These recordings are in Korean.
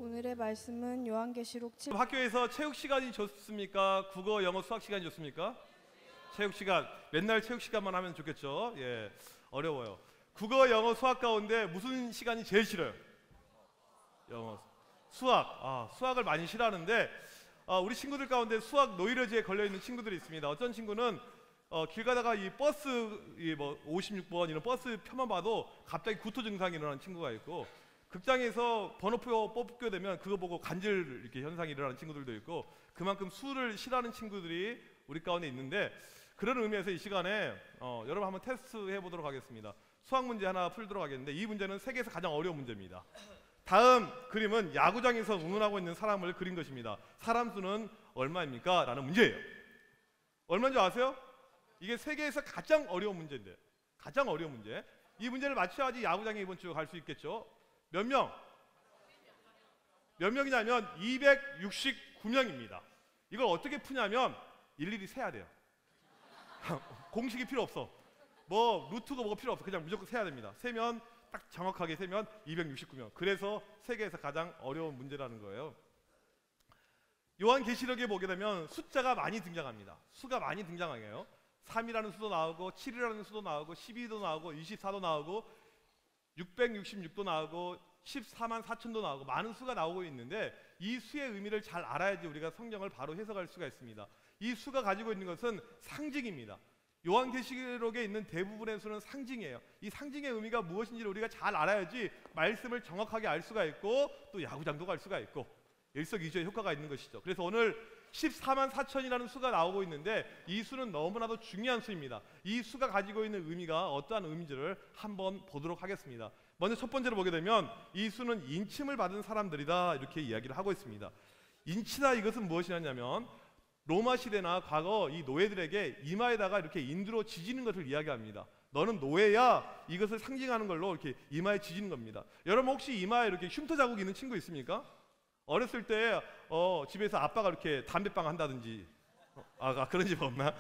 오늘의 말씀은 요한계시록 7. 학교에서 체육 시간이 좋습니까? 국어, 영어, 수학 시간이 좋습니까? 체육 시간. 맨날 체육 시간만 하면 좋겠죠. 예, 어려워요. 국어, 영어, 수학 가운데 무슨 시간이 제일 싫어요? 영어, 수학. 수학을 많이 싫어하는데 우리 친구들 가운데 수학 노이로제에 걸려 있는 친구들이 있습니다. 어떤 친구는 길 가다가 이 버스 56번 이런 버스 표만 봐도 갑자기 구토 증상이 일어나는 친구가 있고, 극장에서 번호표 뽑게 되면 그거 보고 간질 이렇게 현상이 일어나는 친구들도 있고, 그만큼 수를 싫어하는 친구들이 우리 가운데 있는데, 그런 의미에서 이 시간에 여러분 한번 테스트 해보도록 하겠습니다. 수학 문제 하나 풀도록 하겠는데, 이 문제는 세계에서 가장 어려운 문제입니다. 다음 그림은 야구장에서 응원하고 있는 사람을 그린 것입니다. 사람 수는 얼마입니까? 라는 문제예요. 얼마인지 아세요? 이게 세계에서 가장 어려운 문제인데, 가장 어려운 문제. 이 문제를 맞춰야지 야구장에 이번 주 갈 수 있겠죠. 몇 명? 몇 명이냐면 269명입니다. 이걸 어떻게 푸냐면 일일이 세야 돼요. 공식이 필요 없어. 뭐 루트가 뭐가 필요 없어. 그냥 무조건 세야 됩니다. 세면 딱 정확하게 세면 269명. 그래서 세계에서 가장 어려운 문제라는 거예요. 요한계시록에 보게 되면 숫자가 많이 등장합니다. 수가 많이 등장해요. 3이라는 수도 나오고 7이라는 수도 나오고 12도 나오고 24도 나오고 666도 나오고 14만 4천도 나오고 많은 수가 나오고 있는데, 이 수의 의미를 잘 알아야지 우리가 성경을 바로 해석할 수가 있습니다. 이 수가 가지고 있는 것은 상징입니다. 요한계시록에 있는 대부분의 수는 상징이에요. 이 상징의 의미가 무엇인지를 우리가 잘 알아야지 말씀을 정확하게 알 수가 있고, 또 야구장도 갈 수가 있고 일석이조의 효과가 있는 것이죠. 그래서 오늘 14만 4천이라는 수가 나오고 있는데, 이 수는 너무나도 중요한 수입니다. 이 수가 가지고 있는 의미가 어떠한 의미인지를 한번 보도록 하겠습니다. 먼저 첫 번째로 보게 되면 이 수는 인침을 받은 사람들이다, 이렇게 이야기를 하고 있습니다. 인치다, 이것은 무엇이냐면 로마 시대나 과거 이 노예들에게 이마에다가 이렇게 인두로 지지는 것을 이야기합니다. 너는 노예야, 이것을 상징하는 걸로 이렇게 이마에 지지는 겁니다. 여러분 혹시 이마에 이렇게 흉터 자국 있는 친구 있습니까? 어렸을 때 집에서 아빠가 이렇게 담배빵 한다든지 그런 집 없나?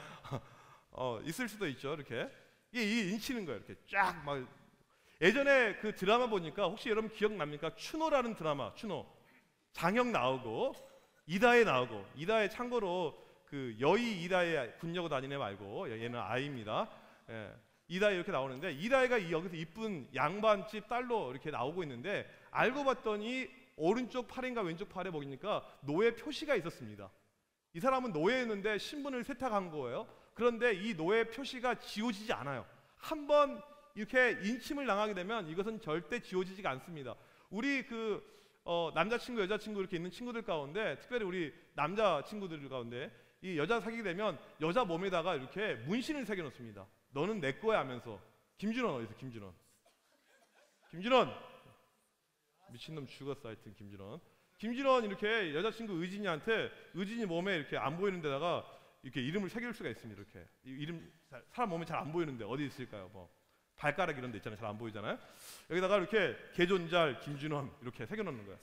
있을 수도 있죠. 이렇게 이게 인치는 거예요. 이렇게 쫙 막. 예전에 그 드라마 보니까 혹시 여러분 기억납니까? 추노라는 드라마. 추노 장혁 나오고 이다혜 나오고, 이다혜 참고로 그 여의 이다혜 군여고 다니네 말고 얘는 아이입니다. 예. 이다혜 이렇게 나오는데, 이다혜가 여기서 이쁜 양반집 딸로 이렇게 나오고 있는데, 알고 봤더니 오른쪽 팔인가 왼쪽 팔에 보니까 노예 표시가 있었습니다. 이 사람은 노예였는데 신분을 세탁한 거예요. 그런데 이 노예 표시가 지워지지 않아요. 한번 이렇게 인침을 당하게 되면 이것은 절대 지워지지가 않습니다. 우리 남자친구, 여자친구 이렇게 있는 친구들 가운데, 특별히 우리 남자친구들 가운데 이 여자 사귀게 되면 여자 몸에다가 이렇게 문신을 새겨놓습니다. 너는 내 거야 하면서. 김준원 어디서? 김준원 미친놈 죽었어. 하여튼 김준원 이렇게 여자친구 의진이한테, 의진이 몸에 이렇게 안 보이는 데다가 이렇게 이름을 새길 수가 있습니다. 이렇게 이름, 사람 몸에 잘 안 보이는데 어디 있을까요? 뭐 발가락 이런 데 있잖아요. 잘 안 보이잖아요. 여기다가 이렇게 개존잘 김준원 이렇게 새겨놓는 거야.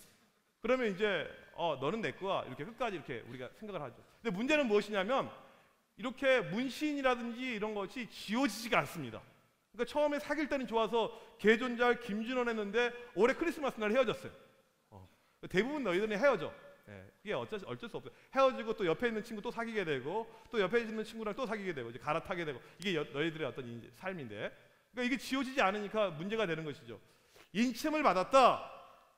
그러면 이제 너는 내 거야, 이렇게 끝까지 이렇게 우리가 생각을 하죠. 근데 문제는 무엇이냐면 이렇게 문신이라든지 이런 것이 지워지지가 않습니다. 그러니까 처음에 사귈 때는 좋아서 개존잘 김준원 했는데 올해 크리스마스 날 헤어졌어요. 대부분 너희들은 헤어져. 예, 그게 어쩔 수 없어요. 헤어지고 또 옆에 있는 친구 또 사귀게 되고, 또 옆에 있는 친구랑 또 사귀게 되고, 이제 갈아타게 되고, 이게 너희들의 어떤 삶인데, 그러니까 이게 지워지지 않으니까 문제가 되는 것이죠. 인침을 받았다,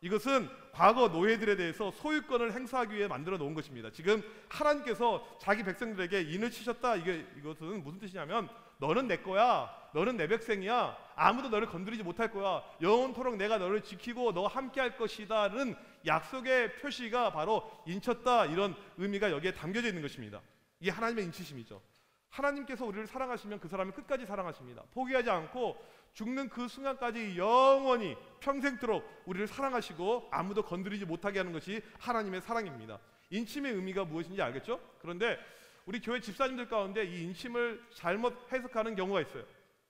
이것은 과거 노예들에 대해서 소유권을 행사하기 위해 만들어 놓은 것입니다. 지금 하나님께서 자기 백성들에게 인을 치셨다, 이것은 무슨 뜻이냐면 너는 내 거야, 너는 내 백성이야, 아무도 너를 건드리지 못할 거야, 영원토록 내가 너를 지키고 너와 함께 할 것이다는 약속의 표시가 바로 인쳤다, 이런 의미가 여기에 담겨져 있는 것입니다. 이게 하나님의 인치심이죠. 하나님께서 우리를 사랑하시면 그 사람을 끝까지 사랑하십니다. 포기하지 않고 죽는 그 순간까지 영원히 평생토록 우리를 사랑하시고 아무도 건드리지 못하게 하는 것이 하나님의 사랑입니다. 인침의 의미가 무엇인지 알겠죠? 그런데 우리 교회 집사님들 가운데 이 인침을 잘못 해석하는 경우가 있어요.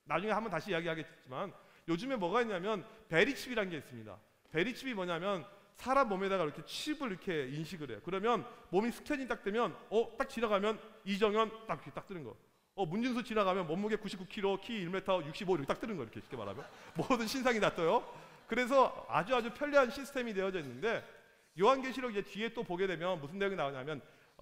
나중에 한번 다시 이야기하겠지만, 요즘에 뭐가 있냐면 베리칩이라는 게 있습니다. 베리칩이 뭐냐면 사람 몸에다가 이렇게 칩을 이렇게 인식을 해요. 그러면 몸이 스캔이 딱 되면 딱 지나가면 이정현 딱 이렇게 딱 뜨는 거. 문진수 지나가면 몸무게 99kg, 키 1m 65 이렇게 딱 뜨는 거, 이렇게 쉽게 말하면 모든 신상이 다 떠요. 그래서 아주 편리한 시스템이 되어져 있는데, 요한계시록 이제 뒤에 또 보게 되면 무슨 내용이 나오냐면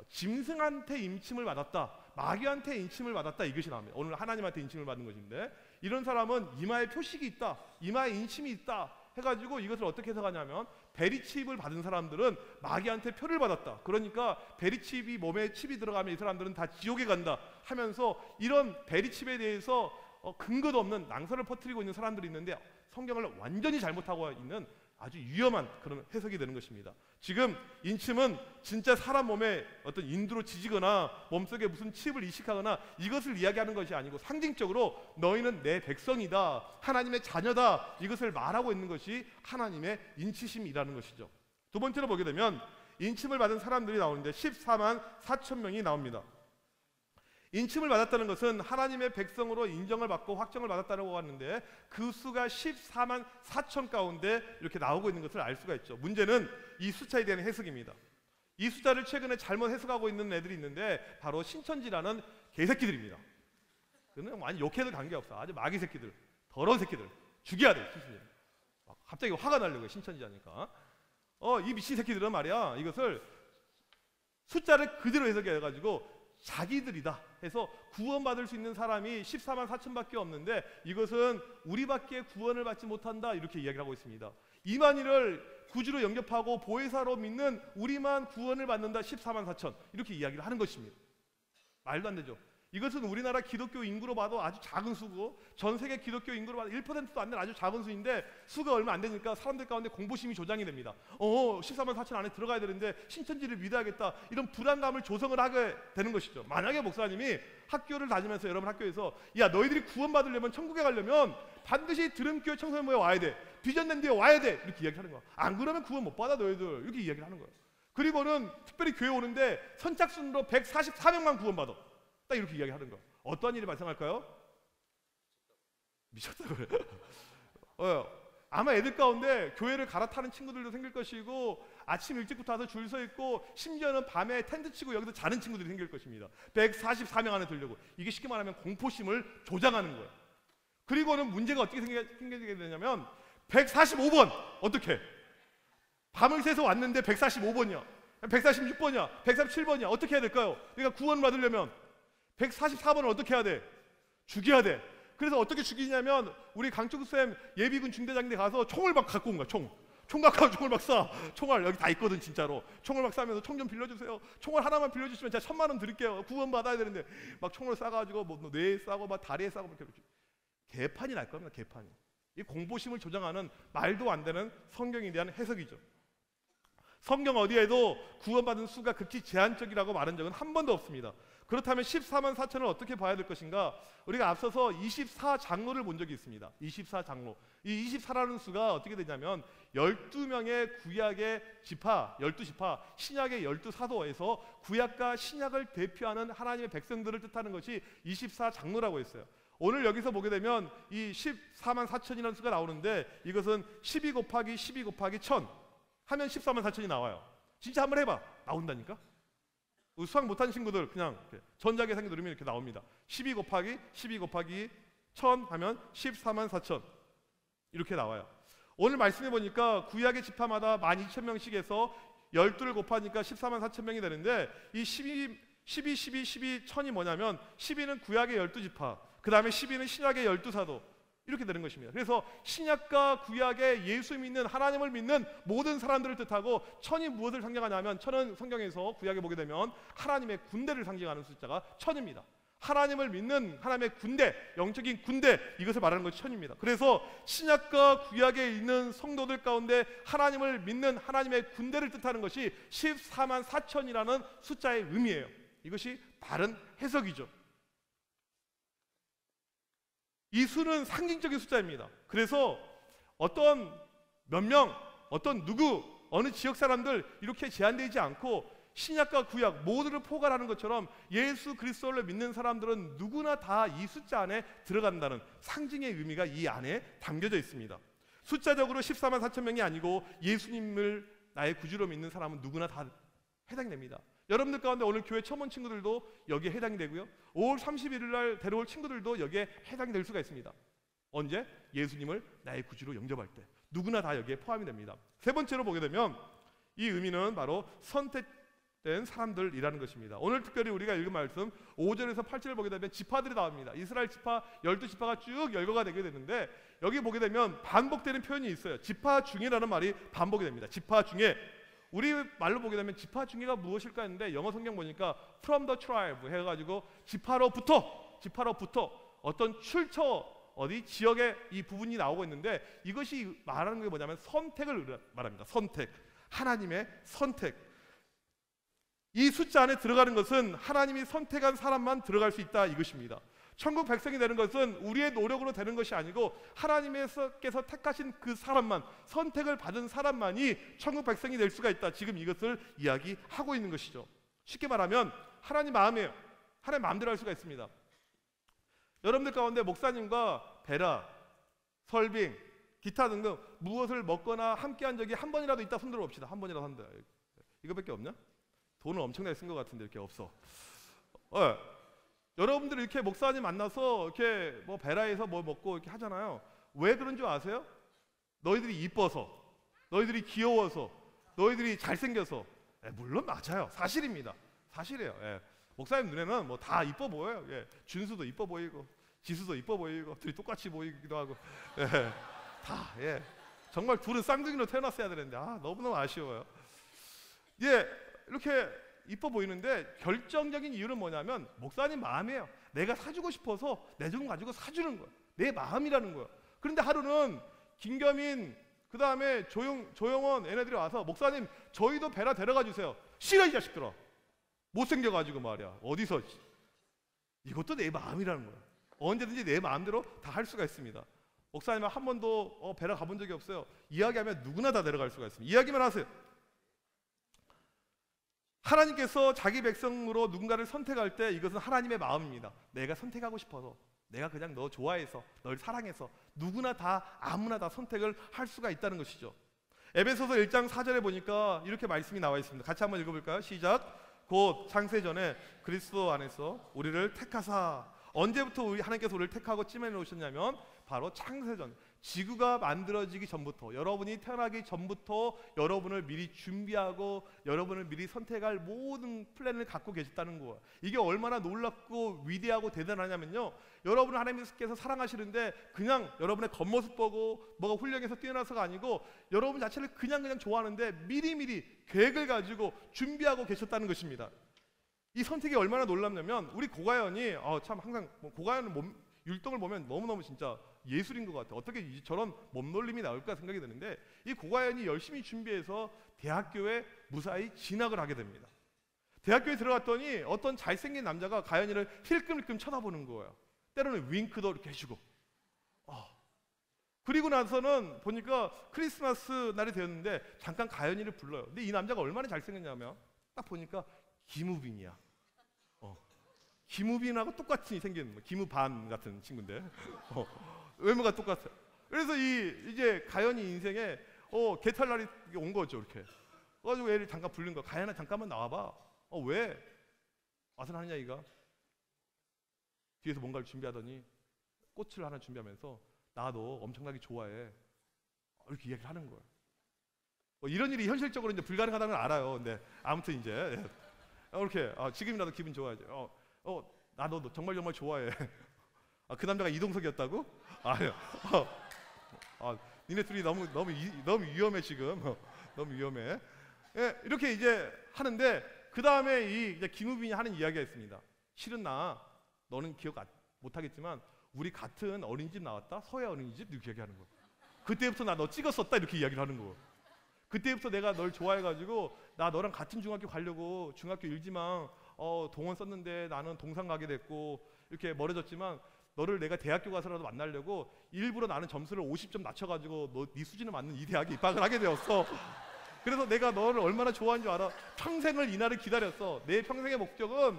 짐승한테 임침을 받았다, 마귀한테 임침을 받았다, 이것이 나옵니다. 오늘 하나님한테 임침을 받은 것인데, 이런 사람은 이마에 표식이 있다, 이마에 임침이 있다 해가지고 이것을 어떻게 해석하냐면, 베리칩을 받은 사람들은 마귀한테 표를 받았다, 그러니까 베리칩이 몸에 칩이 들어가면 이 사람들은 다 지옥에 간다 하면서, 이런 베리칩에 대해서 근거도 없는 낭설을 퍼뜨리고 있는 사람들이 있는데, 성경을 완전히 잘못하고 있는 아주 위험한 그런 해석이 되는 것입니다. 지금 인침은 진짜 사람 몸에 어떤 인두로 지지거나 몸속에 무슨 칩을 이식하거나 이것을 이야기하는 것이 아니고, 상징적으로 너희는 내 백성이다, 하나님의 자녀다, 이것을 말하고 있는 것이 하나님의 인치심이라는 것이죠. 두 번째로 보게 되면 인침을 받은 사람들이 나오는데 14만 4천 명이 나옵니다. 인침을 받았다는 것은 하나님의 백성으로 인정을 받고 확정을 받았다고 하는데, 그 수가 14만 4천 가운데 이렇게 나오고 있는 것을 알 수가 있죠. 문제는 이 숫자에 대한 해석입니다. 이 숫자를 최근에 잘못 해석하고 있는 애들이 있는데, 바로 신천지라는 개새끼들입니다. 그는 완전 욕해도 관계없어. 아주 마귀 새끼들, 더러운 새끼들, 죽여야 돼. 신천지. 갑자기 화가 나려고 해, 신천지 하니까. 이 미친 새끼들은 말이야, 이것을 숫자를 그대로 해석해가지고 자기들이다 해서 구원받을 수 있는 사람이 14만 4천밖에 없는데, 이것은 우리밖에 구원을 받지 못한다, 이렇게 이야기를 하고 있습니다. 이만희를 구주로 영접하고 보혜사로 믿는 우리만 구원을 받는다, 14만 4천, 이렇게 이야기를 하는 것입니다. 말도 안 되죠. 이것은 우리나라 기독교 인구로 봐도 아주 작은 수고, 전 세계 기독교 인구로 봐도 1%도 안 되는 아주 작은 수인데, 수가 얼마 안 되니까 사람들 가운데 공포심이 조장이 됩니다. 14만 4천 안에 들어가야 되는데 신천지를 믿어야겠다, 이런 불안감을 조성을 하게 되는 것이죠. 만약에 목사님이 학교를 다니면서 여러분 학교에서, 야, 너희들이 구원받으려면, 천국에 가려면 반드시 드림교회 청소년부에 와야 돼, 비전된 뒤에 와야 돼, 이렇게 이야기하는 거야. 안 그러면 구원 못 받아 너희들, 이렇게 이야기를 하는 거예요. 그리고는 특별히 교회 오는데 선착순으로 144명만 구원받아, 딱 이렇게 이야기하는 거. 어떠한 일이 발생할까요? 미쳤다고요. 아마 애들 가운데 교회를 갈아타는 친구들도 생길 것이고, 아침 일찍부터 와서 줄 서 있고, 심지어는 밤에 텐트 치고 여기서 자는 친구들이 생길 것입니다. 144명 안에 들려고. 이게 쉽게 말하면 공포심을 조장하는 거예요. 그리고는 문제가 어떻게 생기게 되냐면, 145번 어떻게? 밤을 새서 왔는데 145번이야, 146번이야, 137번이야. 어떻게 해야 될까요? 그러니까 구원 받으려면 144번을 어떻게 해야 돼? 죽여야 돼. 그래서 어떻게 죽이냐면, 우리 강충수쌤 예비군 중대장대 가서 총을 막 갖고 온 거야. 총 갖고 총을 막 쏴. 총알 여기 다 있거든, 진짜로. 총을 막 쏴면서 총 좀 빌려주세요. 총알 하나만 빌려주시면 제가 1,000만 원 드릴게요. 구원 받아야 되는데, 막 총을 쏴가지고 뭐 뇌에 쏴고 막 다리에 쏴고 이렇게 개판이 날 겁니다. 개판이. 이 공포심을 조장하는 말도 안 되는 성경에 대한 해석이죠. 성경 어디에도 구원받은 수가 극히 제한적이라고 말한 적은 한 번도 없습니다. 그렇다면 14만 4천을 어떻게 봐야 될 것인가? 우리가 앞서서 24장로를 본 적이 있습니다. 24장로. 이 24라는 수가 어떻게 되냐면, 12명의 구약의 지파, 12지파, 신약의 12사도에서 구약과 신약을 대표하는 하나님의 백성들을 뜻하는 것이 24장로라고 했어요. 오늘 여기서 보게 되면 이 14만 4천이라는 수가 나오는데, 이것은 12 곱하기 12 곱하기 1000 하면 14만 4천이 나와요. 진짜 한번 해봐. 나온다니까? 수학 못하는 친구들 그냥 전자계산기 누르면 이렇게 나옵니다. 12 곱하기 12 곱하기 1000 하면 14만 4천, 이렇게 나와요. 오늘 말씀해 보니까 구약의 지파마다 12,000명씩 해서 12를 곱하니까 14만 4천 명이 되는데, 이 12, 10이 뭐냐면, 12는 구약의 12지파, 그 다음에 12는 신약의 12사도, 이렇게 되는 것입니다. 그래서 신약과 구약의 예수 믿는, 하나님을 믿는 모든 사람들을 뜻하고, 1000이 무엇을 상징하냐면, 1000은 성경에서 구약에 보게 되면 하나님의 군대를 상징하는 숫자가 1000입니다. 하나님을 믿는 하나님의 군대, 영적인 군대, 이것을 말하는 것이 1000입니다. 그래서 신약과 구약에 있는 성도들 가운데 하나님을 믿는 하나님의 군대를 뜻하는 것이 14만 4천이라는 숫자의 의미예요. 이것이 바른 해석이죠. 이 수는 상징적인 숫자입니다. 그래서 어떤 몇 명, 어떤 누구, 어느 지역 사람들 이렇게 제한되지 않고, 신약과 구약 모두를 포괄하는 것처럼 예수 그리스도를 믿는 사람들은 누구나 다 이 숫자 안에 들어간다는 상징의 의미가 이 안에 담겨져 있습니다. 숫자적으로 14만 4천 명이 아니고, 예수님을 나의 구주로 믿는 사람은 누구나 다 해당이 됩니다. 여러분들 가운데 오늘 교회 처음 온 친구들도 여기에 해당이 되고요, 5월 31일 날 데려올 친구들도 여기에 해당이 될 수가 있습니다. 언제? 예수님을 나의 구주로 영접할 때. 누구나 다 여기에 포함이 됩니다. 세 번째로 보게 되면 이 의미는 바로 선택된 사람들이라는 것입니다. 오늘 특별히 우리가 읽은 말씀 5절에서 8절을 보게 되면 지파들이 나옵니다. 이스라엘 지파 12지파가 쭉 열거가 되게 되는데 여기 보게 되면 반복되는 표현이 있어요. 지파 중에라는 말이 반복이 됩니다. 지파 중에. 우리 말로 보게 되면 지파 중에가 무엇일까 했는데 영어 성경 보니까 from the tribe 해가지고 지파로부터 어떤 출처 어디 지역의 이 부분이 나오고 있는데 이것이 말하는 게 뭐냐면 선택을 말합니다. 선택. 하나님의 선택. 이 숫자 안에 들어가는 것은 하나님이 선택한 사람만 들어갈 수 있다 이것입니다. 천국 백성이 되는 것은 우리의 노력으로 되는 것이 아니고 하나님께서 택하신 그 사람만, 선택을 받은 사람만이 천국 백성이 될 수가 있다. 지금 이것을 이야기하고 있는 것이죠. 쉽게 말하면 하나님 마음이에요. 하나님 마음대로 할 수가 있습니다. 여러분들 가운데 목사님과 베라, 설빙, 기타 등등 무엇을 먹거나 함께한 적이 한 번이라도 있다 손들어 봅시다. 한 번이라도 한다. 이거밖에 없냐? 돈을 엄청나게 쓴 것 같은데 이렇게 없어. 여러분들 이렇게 목사님 만나서 이렇게 뭐 베라에서 뭐 먹고 이렇게 하잖아요. 왜 그런 줄 아세요? 너희들이 이뻐서, 너희들이 귀여워서, 너희들이 잘생겨서. 물론 맞아요. 사실입니다. 사실이에요. 목사님 눈에는 뭐 다 이뻐 보여요. 준수도 이뻐 보이고, 지수도 이뻐 보이고, 둘이 똑같이 보이기도 하고. 다. 정말 둘은 쌍둥이로 태어났어야 되는데 너무너무 아쉬워요. 이렇게 이뻐 보이는데 결정적인 이유는 뭐냐면 목사님 마음이에요. 내가 사주고 싶어서 내 돈 가지고 사주는 거야. 내 마음이라는 거야. 그런데 하루는 김겸인 그 다음에 조영원 얘네들이 와서 목사님 저희도 베라 데려가 주세요. 싫어 이 자식들아. 못생겨가지고 말이야. 어디서. 이것도 내 마음이라는 거야. 언제든지 내 마음대로 다 할 수가 있습니다. 목사님은 한 번도 베라 가본 적이 없어요. 이야기하면 누구나 다 데려갈 수가 있습니다. 이야기만 하세요. 하나님께서 자기 백성으로 누군가를 선택할 때 이것은 하나님의 마음입니다. 내가 선택하고 싶어서, 내가 그냥 너 좋아해서, 널 사랑해서 누구나 다 아무나 다 선택을 할 수가 있다는 것이죠. 에베소서 1장 4절에 보니까 이렇게 말씀이 나와 있습니다. 같이 한번 읽어볼까요? 시작. 곧 창세전에 그리스도 안에서 우리를 택하사. 언제부터 하나님께서 우리를 택하고 찜해 놓으셨냐면 바로 창세전, 지구가 만들어지기 전부터, 여러분이 태어나기 전부터 여러분을 미리 준비하고 여러분을 미리 선택할 모든 플랜을 갖고 계셨다는 거예요. 이게 얼마나 놀랍고 위대하고 대단하냐면요, 여러분을 하나님께서 사랑하시는데 그냥 여러분의 겉모습 보고 뭐가 훌륭해서 뛰어나서가 아니고 여러분 자체를 그냥 좋아하는데 미리미리 계획을 가지고 준비하고 계셨다는 것입니다. 이 선택이 얼마나 놀랍냐면 우리 고가연이 참 항상 고가연 율동을 보면 너무너무 진짜 예술인 것 같아요. 어떻게 저런 몸놀림이 나올까 생각이 드는데 이 고가연이 열심히 준비해서 대학교에 무사히 진학을 하게 됩니다. 대학교에 들어갔더니 어떤 잘생긴 남자가 가연이를 힐끔힐끔 쳐다보는 거예요. 때로는 윙크도 이렇게 해주고. 그리고 나서는 보니까 크리스마스 날이 되었는데 잠깐 가연이를 불러요. 근데 이 남자가 얼마나 잘생겼냐면 딱 보니까 김우빈이야. 김우빈하고 똑같이 생긴 김우반 같은 친구인데 외모가 똑같아요. 그래서 이제 가연이 인생에 개탈 날이 온 거죠. 이렇게 그래가지고 애를 잠깐 부른 거야. 가연아 잠깐만 나와봐. 왜? 와서 하는 이야기가 뒤에서 뭔가를 준비하더니 꽃을 하나 준비하면서 나 너 엄청나게 좋아해. 이렇게 이야기를 하는 거예요. 이런 일이 현실적으로 이제 불가능하다는 걸 알아요. 근데 아무튼 이제 이렇게 지금이라도 기분 좋아야지. 나 너 정말 좋아해. 그 남자가 이동석이었다고? 아니요. 니네 둘이 너무 위험해 지금. 너무 위험해. 이렇게 이제 하는데 그 다음에 이제 김우빈이 하는 이야기가 있습니다. 실은 너는 기억 못 하겠지만 우리 같은 어린이집 나왔다. 서해 어린이집 이렇게 얘기하는 거야. 그때부터 나 너 찍었었다 이렇게 이야기를 하는 거야. 그때부터 내가 널 좋아해가지고 나 너랑 같은 중학교 가려고 중학교 일지망 동원 썼는데 나는 동상 가게 됐고 이렇게 멀어졌지만 너를 내가 대학교 가서라도 만나려고 일부러 나는 점수를 50점 낮춰가지고 네 수준에 맞는 이 대학에 입학을 하게 되었어. 그래서 내가 너를 얼마나 좋아하는 줄 알아. 평생을 이 날을 기다렸어. 내 평생의 목적은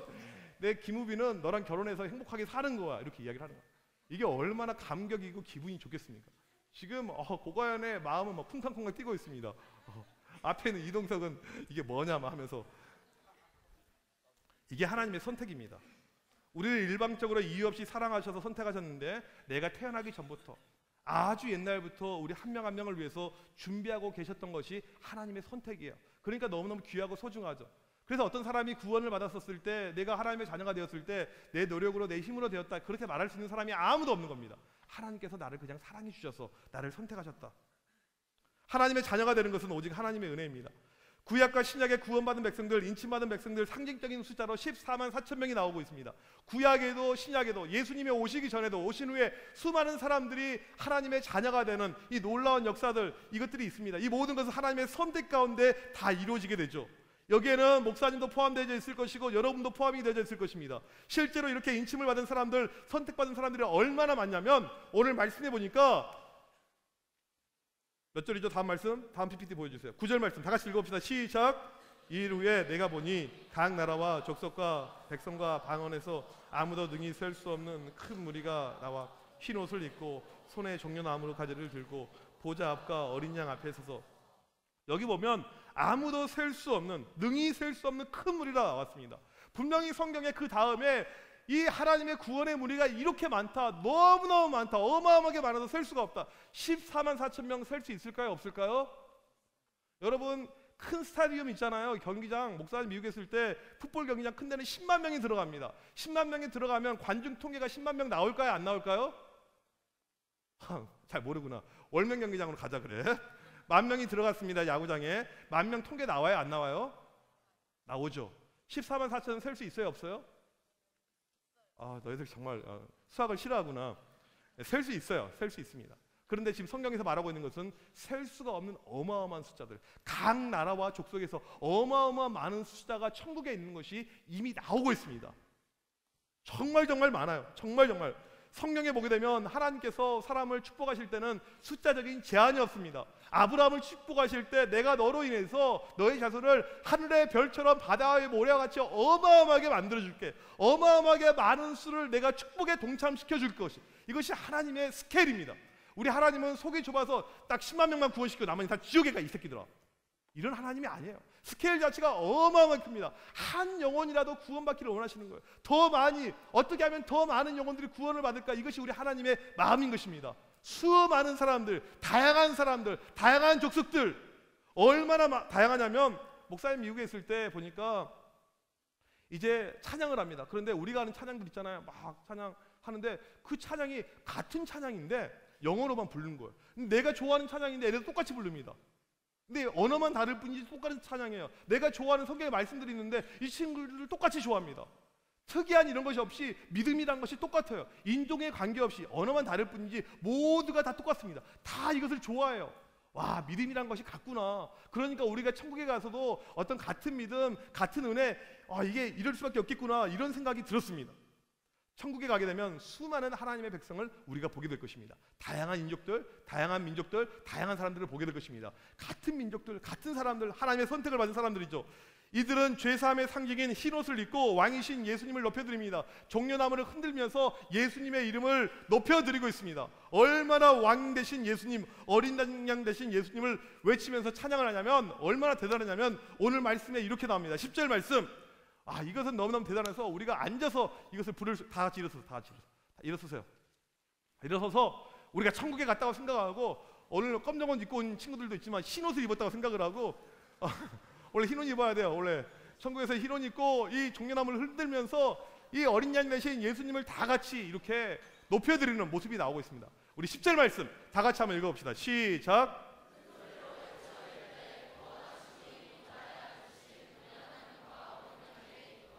내 김우빈은 너랑 결혼해서 행복하게 사는 거야. 이렇게 이야기를 하는 거야. 이게 얼마나 감격이고 기분이 좋겠습니까? 지금 고가연의 마음은 막 쿵쾅쿵쾅 뛰고 있습니다. 앞에 있는 이동석은 이게 뭐냐 하면서. 이게 하나님의 선택입니다. 우리를 일방적으로 이유 없이 사랑하셔서 선택하셨는데 내가 태어나기 전부터 아주 옛날부터 우리 한 명 한 명을 위해서 준비하고 계셨던 것이 하나님의 선택이에요. 그러니까 너무너무 귀하고 소중하죠. 그래서 어떤 사람이 구원을 받았었을 때, 내가 하나님의 자녀가 되었을 때 내 노력으로 내 힘으로 되었다, 그렇게 말할 수 있는 사람이 아무도 없는 겁니다. 하나님께서 나를 그냥 사랑해 주셔서 나를 선택하셨다. 하나님의 자녀가 되는 것은 오직 하나님의 은혜입니다. 구약과 신약의 구원받은 백성들, 인침받은 백성들, 상징적인 숫자로 14만 4천 명이 나오고 있습니다. 구약에도 신약에도 예수님이 오시기 전에도 오신 후에 수많은 사람들이 하나님의 자녀가 되는 이 놀라운 역사들, 이것들이 있습니다. 이 모든 것은 하나님의 선택 가운데 다 이루어지게 되죠. 여기에는 목사님도 포함되어 있을 것이고 여러분도 포함이 되어 있을 것입니다. 실제로 이렇게 인침을 받은 사람들, 선택받은 사람들이 얼마나 많냐면, 오늘 말씀해 보니까 몇 절이죠? 다음 말씀, 다음 PPT 보여주세요. 9절 말씀 다 같이 읽어봅시다. 시작. 이일 후에 내가 보니 각 나라와 족속과 백성과 방언에서 아무도 능히 셀 수 없는 큰 무리가 나와 흰 옷을 입고 손에 종려나무 가지를 들고 보좌 앞과 어린 양 앞에 서서, 여기 보면 아무도 셀 수 없는, 능히 셀 수 없는 큰 무리가 나왔습니다. 분명히 성경에 그 다음에 이 하나님의 구원의 무리가 이렇게 많다, 너무너무 많다, 어마어마하게 많아서 셀 수가 없다. 14만 4천 명 셀 수 있을까요? 없을까요? 여러분, 큰 스타디움 있잖아요. 경기장, 목사님 미국에 있을 때 풋볼 경기장 큰 데는 10만 명이 들어갑니다. 10만 명이 들어가면 관중 통계가 10만 명 나올까요? 안 나올까요? 잘 모르구나. 월명 경기장으로 가자 그래. 10,000명이 들어갔습니다. 야구장에. 10,000명 통계 나와요? 안 나와요? 나오죠. 14만 4천은 셀 수 있어요? 없어요? 너희들 정말 수학을 싫어하구나. 셀 수 있어요. 셀 수 있습니다. 그런데 지금 성경에서 말하고 있는 것은 셀 수가 없는 어마어마한 숫자들, 각 나라와 족속에서 어마어마한 많은 숫자가 천국에 있는 것이 이미 나오고 있습니다. 정말 정말 많아요. 정말 정말. 성경에 보게 되면 하나님께서 사람을 축복하실 때는 숫자적인 제한이 없습니다. 아브라함을 축복하실 때 내가 너로 인해서 너의 자손을 하늘의 별처럼 바다의 모래와 같이 어마어마하게 만들어줄게, 어마어마하게 많은 수를 내가 축복에 동참시켜 줄 것이, 이것이 하나님의 스케일입니다. 우리 하나님은 속이 좁아서 딱 10만 명만 구원시키고 나머지 다 지옥에 가 이 새끼들아, 이런 하나님이 아니에요. 스케일 자체가 어마어마하게 큽니다. 한 영혼이라도 구원받기를 원하시는 거예요. 더 많이, 어떻게 하면 더 많은 영혼들이 구원을 받을까, 이것이 우리 하나님의 마음인 것입니다. 수많은 사람들, 다양한 사람들, 다양한 족속들, 얼마나 다양하냐면, 목사님 미국에 있을 때 보니까 이제 찬양을 합니다. 그런데 우리가 하는 찬양들 있잖아요. 막 찬양하는데 그 찬양이 같은 찬양인데 영어로만 부르는 거예요. 내가 좋아하는 찬양인데 애들 똑같이 부릅니다. 근데 언어만 다를 뿐이지 똑같은 찬양이에요. 내가 좋아하는 성경의 말씀들이 있는데 이 친구들을 똑같이 좋아합니다. 특이한 이런 것이 없이 믿음이란 것이 똑같아요. 인종에 관계없이 언어만 다를 뿐이지 모두가 다 똑같습니다. 다 이것을 좋아해요. 와, 믿음이란 것이 같구나. 그러니까 우리가 천국에 가서도 어떤 같은 믿음, 같은 은혜, 이게 이럴 수밖에 없겠구나, 이런 생각이 들었습니다. 천국에 가게 되면 수많은 하나님의 백성을 우리가 보게 될 것입니다. 다양한 인족들, 다양한 민족들, 다양한 사람들을 보게 될 것입니다. 같은 민족들, 같은 사람들, 하나님의 선택을 받은 사람들이죠. 이들은 죄사함의 상징인 흰옷을 입고 왕이신 예수님을 높여드립니다. 종려나무를 흔들면서 예수님의 이름을 높여드리고 있습니다. 얼마나 왕 되신 예수님, 어린 양 되신 예수님을 외치면서 찬양을 하냐면, 얼마나 대단하냐면 오늘 말씀에 이렇게 나옵니다. 10절 말씀. 이것은 너무너무 대단해서 우리가 앉아서 이것을 부를 다 같이 일어서세요. 일어서서 우리가 천국에 갔다고 생각하고, 오늘 검정 옷 입고 온 친구들도 있지만 흰 옷을 입었다고 생각을 하고, 원래 흰 옷 입어야 돼요. 원래 천국에서 흰 옷 입고 이 종려나무를 흔들면서 이 어린 양 되신 예수님을 다 같이 이렇게 높여드리는 모습이 나오고 있습니다. 우리 10절 말씀 다 같이 한번 읽어봅시다. 시작.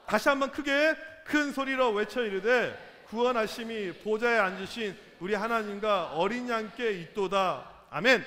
다시 한번 크게 큰 소리로 외쳐 이르되 구원하심이 보좌에 앉으신 우리 하나님과 어린 양께 있도다. 아멘.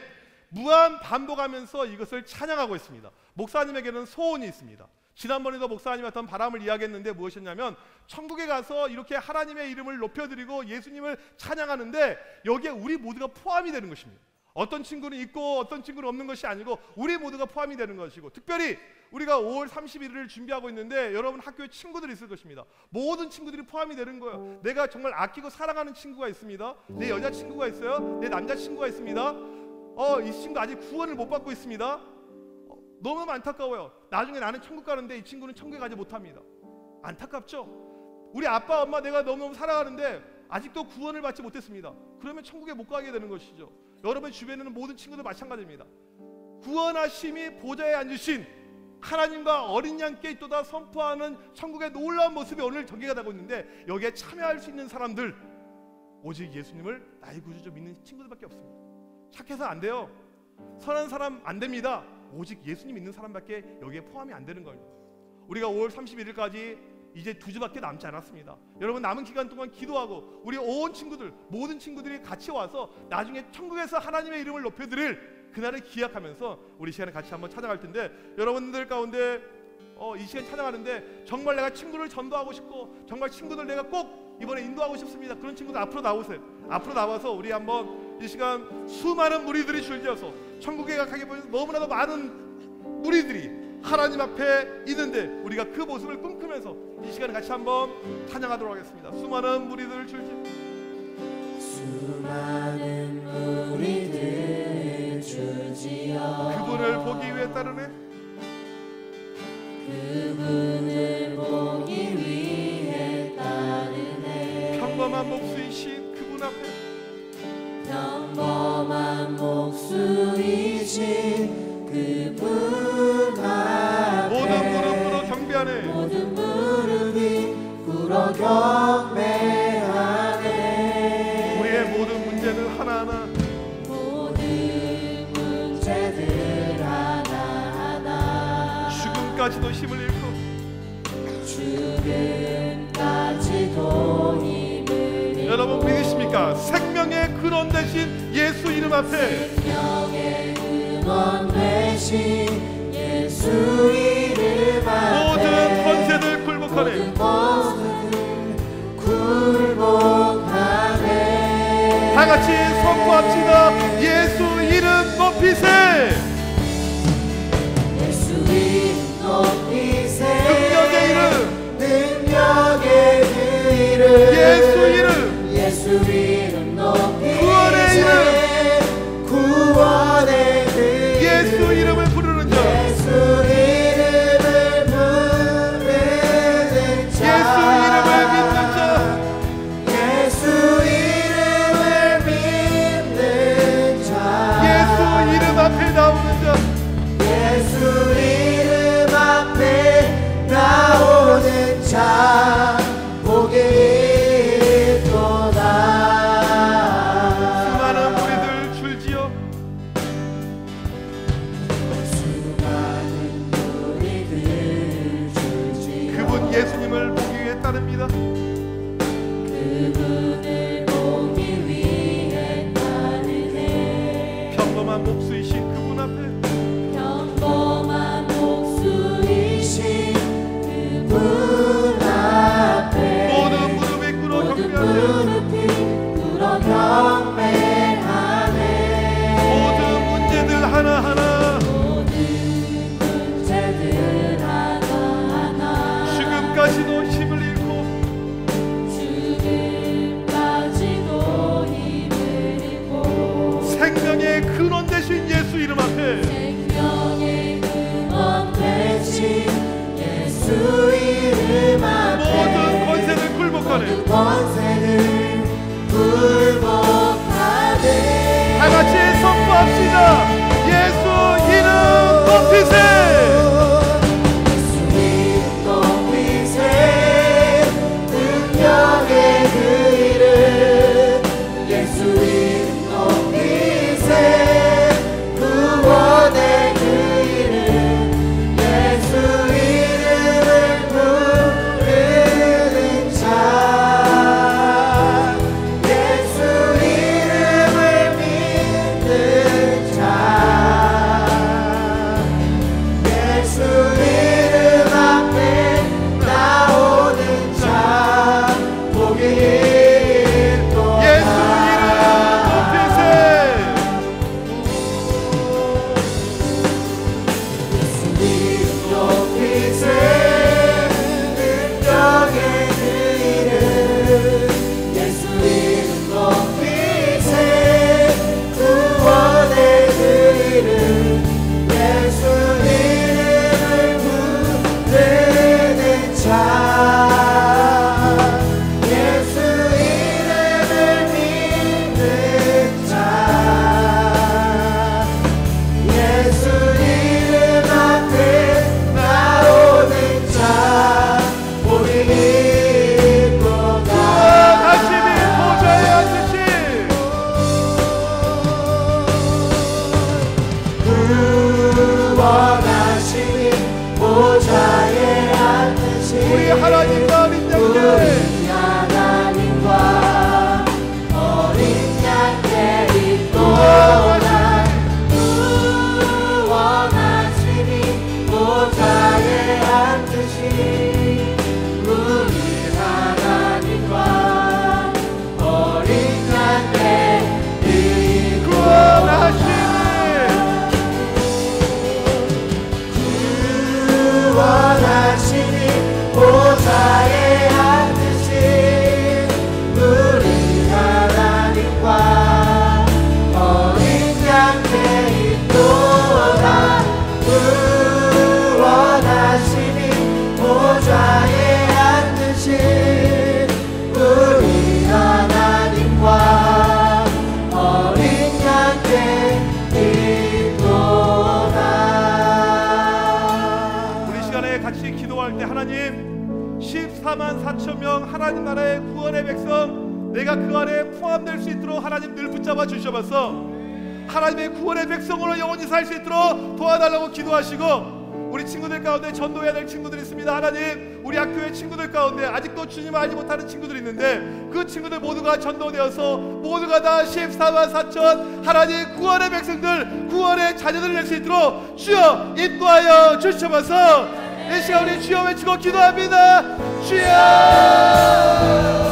무한 반복하면서 이것을 찬양하고 있습니다. 목사님에게는 소원이 있습니다. 지난번에도 목사님이 어떤 바람을 이야기했는데 무엇이었냐면, 천국에 가서 이렇게 하나님의 이름을 높여드리고 예수님을 찬양하는데 여기에 우리 모두가 포함이 되는 것입니다. 어떤 친구는 있고 어떤 친구는 없는 것이 아니고 우리 모두가 포함이 되는 것이고, 특별히 우리가 5월 31일을 준비하고 있는데 여러분 학교에 친구들이 있을 것입니다. 모든 친구들이 포함이 되는 거예요. 내가 정말 아끼고 사랑하는 친구가 있습니다. 내 여자친구가 있어요. 내 남자친구가 있습니다. 이 친구 아직 구원을 못 받고 있습니다. 너무 안타까워요. 나중에 나는 천국 가는데 이 친구는 천국에 가지 못합니다. 안타깝죠? 우리 아빠 엄마 내가 너무너무 사랑하는데 아직도 구원을 받지 못했습니다. 그러면 천국에 못 가게 되는 것이죠. 여러분 주변에는 모든 친구들 마찬가지입니다. 구원하심이 보좌에 앉으신 하나님과 어린 양께 있도다 선포하는 천국의 놀라운 모습이 오늘 전개가 되고 있는데, 여기에 참여할 수 있는 사람들 오직 예수님을 나의 구주로 믿는 친구들밖에 없습니다. 착해서 안 돼요. 선한 사람 안 됩니다. 오직 예수님 믿는 사람밖에 여기에 포함이 안 되는 거예요. 우리가 5월 31일까지 이제 2주밖에 남지 않았습니다. 여러분 남은 기간 동안 기도하고 우리 온 친구들, 모든 친구들이 같이 와서 나중에 천국에서 하나님의 이름을 높여드릴 그날을 기약하면서 우리 시간에 같이 한번 찾아갈 텐데, 여러분들 가운데 이 시간 찾아가는데 정말 내가 친구를 전도하고 싶고 정말 친구들 내가 꼭 이번에 인도하고 싶습니다. 그런 친구들 앞으로 나오세요. 앞으로 나와서 우리 한번 이 시간 수많은 무리들이 줄지어서 천국에 가게 보면 너무나도 많은 무리들이 하나님 앞에 있는데 우리가 그 모습을 꿈꾸면서 이 시간에 같이 한번 찬양하도록 하겠습니다. 수많은 무리들을 수많은 무리들 줄지어 그분을 보기 위해 따르네. 그분을 보기 위해 따르네. 평범한 목수이신 그분 앞에, 평범한 목수이신 그분 앞에 모든 무릎으로 경배하네. 모든 무릎이 꿇어 경배하네. 우리의 모든 문제는 하나하나, 모든 문제들 하나하나 죽음까지도 힘을 잃고 죽음까지도 힘을 잃고 여러분 믿으십니까? 생명의 근원 되신 예수 이름 앞에, 생명의 근원 되신 예수 이름 앞에 모든 권세들 굴복하네. 굴복하네. 다 같이 선포합시다. 예수 이름 높이세. 예수 이름 높이세. 능력의 이름, 능력의 그 이름 예수 이름, 예수 이름 높이세. 구원의 이름, 구원의 그 예수 이름을 부르는 자, 예수 이름을 부르는 자, 예수 이름을 믿는 자, 예수 이름을 믿는 자, 예수 이름 앞에 나오는 자, 예수 이름 앞에 나오는 자 복이 있도다. 수많은 무리들 줄지어 수많은 무리들 줄지어 그분 예수님을 보기 위해 따릅니다. 그분을 보기 위해 따르네. 평범한 목수이신 그분 앞에, 평범한 목수이신 그분 앞에 모든 무릎이 꿇어 모든 경배하네. 무릎이 꿇어 경배하네. 모든 문제들 하나하나, 모든 문제들 하나하나 죽음까지도 힘을 잃고 죽음까지도 힘을 잃고 생명의 근원 되신 예수 이름 앞에, 생명의 근원 되신 예수 이름 앞에 모든 권세들 굴복하네. 권세를 굴복하네. 다 같이 선포합시다. 예수 이름 높이세. 예수 이름 높이세. 능력의 그 이름 예수 이름 높이세. 구원의 그 이름 예수 이름을 부르는 자. 보좌에 앉으신 우리 하나님과 어린 양께 우리 하나님과 어린 양께 있도다 구원하시니 보좌에 앉으신 우리 하나님과 어린 양께 구원하시니 보좌에 앉으신 우리 하나님과 어린 양께 있도다 구원하시니 보좌에 앉으신 우리 하나님과 어린 양께 있도다. 우리 시간에 같이 기도할 때 하나님 14만 4천 명 하나님 나라의 구원의 백성 내가 그 안에 포함될 수 있도록 하나님 늘 붙잡아 주셔서 하나님의 구원의 백성으로 영원히 살 수 있도록 도와달라고 기도하시고 우리 친구들 가운데 전도해야 될 친구들이 있습니다. 하나님 우리 학교의 친구들 가운데 아직도 주님을 알지 못하는 친구들이 있는데 그 친구들 모두가 전도되어서 모두가 다 14만 4천 하나님 구원의 백성들 구원의 자녀들을 낼 수 있도록 주여 인도하여 주셔서 이 시간 우리 주여 외치고 기도합니다. 주여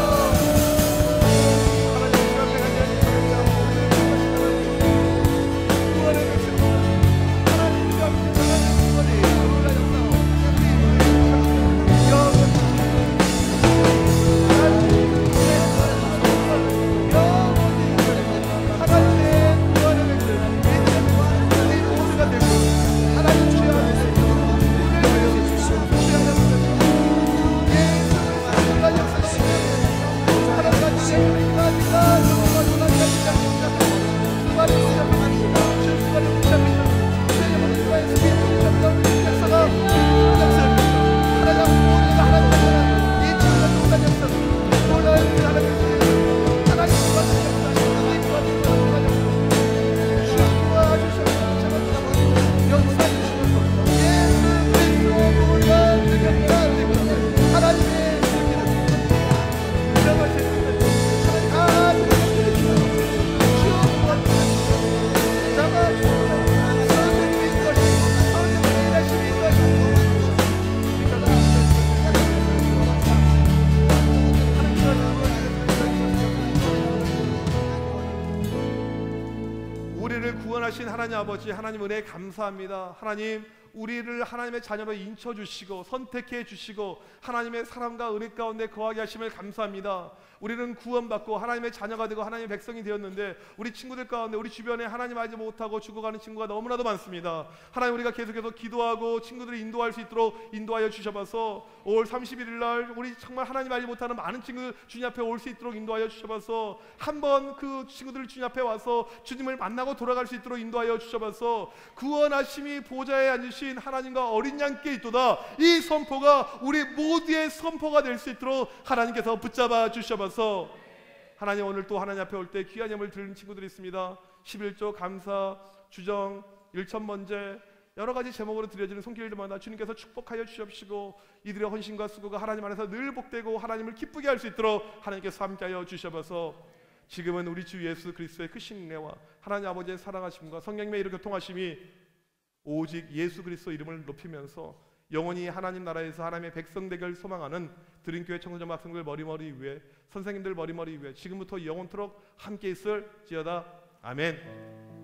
구원하신 하나님 아버지 하나님 은혜 감사합니다. 하나님 우리를 하나님의 자녀로 인쳐주시고 선택해 주시고 하나님의 사랑과 은혜 가운데 거하게 하심을 감사합니다. 우리는 구원받고 하나님의 자녀가 되고 하나님의 백성이 되었는데 우리 친구들 가운데 우리 주변에 하나님 알지 못하고 죽어가는 친구가 너무나도 많습니다. 하나님 우리가 계속해서 기도하고 친구들을 인도할 수 있도록 인도하여 주셔서 5월 31일 날 우리 정말 하나님 알지 못하는 많은 친구들 주님 앞에 올 수 있도록 인도하여 주셔서 한번 그 친구들 주님 앞에 와서 주님을 만나고 돌아갈 수 있도록 인도하여 주셔서 구원하심이 보좌에 앉으신 하나님과 어린 양께 있도다. 이 선포가 우리 모두의 선포가 될 수 있도록 하나님께서 붙잡아 주셔서 하나님 오늘 또 하나님 앞에 올 때 귀한 예물 드리는 친구들이 있습니다. 11조 감사 주정 일천번제 여러 가지 제목으로 드려지는 손길들마다 주님께서 축복하여 주시옵시고 이들의 헌신과 수고가 하나님 안에서 늘 복되고 하나님을 기쁘게 할 수 있도록 하나님께서 함께하여 주셔서 지금은 우리 주 예수 그리스도의 크신 은혜와 하나님 아버지의 사랑하심과 성령님의 이루 교통하심이 오직 예수 그리스도 이름을 높이면서 영원히 하나님 나라에서 하나님의 백성 되길 소망하는 드림교회 청소년 학생들 머리머리 위에 선생님들 머리머리 위에 지금부터 영원토록 함께 있을지어다. 아멘.